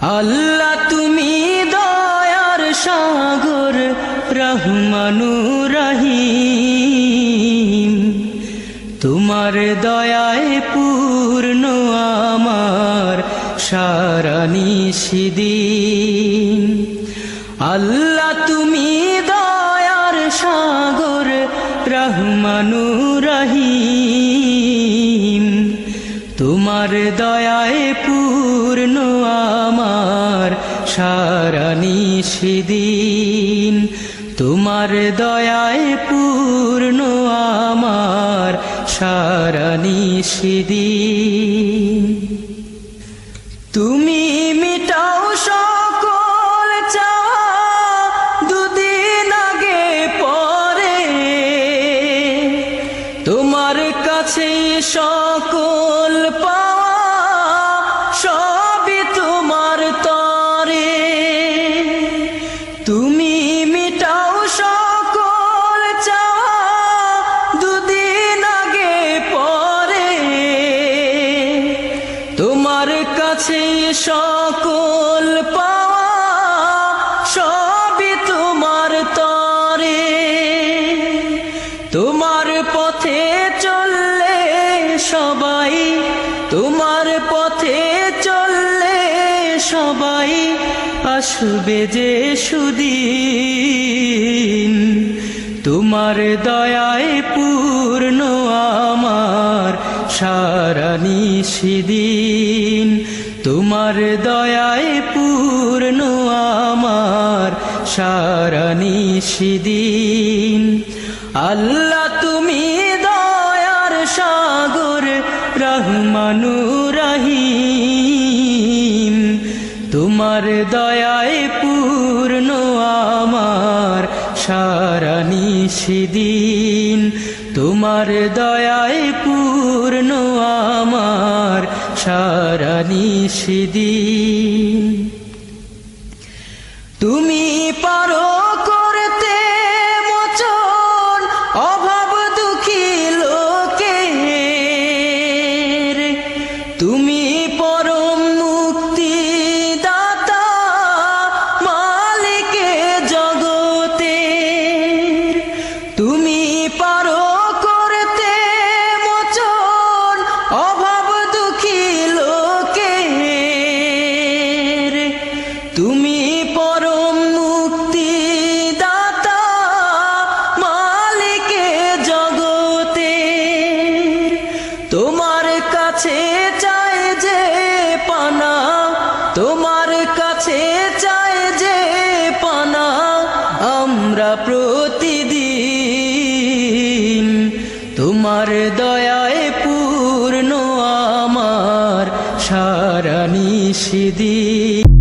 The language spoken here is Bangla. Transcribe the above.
আল্লাহ তুমি দয়ার সাগর রহমানুর রহিম, তোমার দয়ায় পূর্ণ আমার সারা নিশিদিন। আল্লাহ তুমি দয়ার সাগর রহমানুর রহিম, তোমার দয়ায় পূর্ণ আমার সারা নিশিদিন। তোমার দয়ায় পূর্ণ আমার সারা নিশিদিন। তুমি মিটাও সকল চাওয়া দুদিন আগে পরে, তোমার কাছে সকল পাওয়া সবই তোমার তরে। তুমি মিটাও সকল চাওয়া দুদিন আগে পরে, তোমার কাছে সকল পাওয়া সবই তোমার তরে। তোমার পথে চললে সবাই, তোমার পথে চললে সবাই আসবে যে সুদিন। তোমার দয়ায় পূর্ণ আমার সারা নিশিদিন। তোমার দয়ায় পূর্ণ আমার সারা নিশিদিন। আল্লাহ তুমি দয়ার সাগর রহমানুর রহিম, তোমার দয়ায় পূর্ণ আমার সারা নিশিদিন। তোমার দয়ায় পূর্ণ আমার সারা নিশিদিন। তুমি পারো করতে মোচন অভাব দুঃখী লোকের, তুমি পরম মুক্তি দাতা মালিকে জগতের। তুমি পারো করতে মোচন অভাব দুঃখী লোকের, তুমি পরম মুক্তি দাতা মালিকে জগতের। তোমার কাছে চাই যে পানা, তোমার কাছে চাই যে পানা আমরা প্রতিদিন। তোমার দয়ায় পূর্ণ আমার সারা নিশিদিন।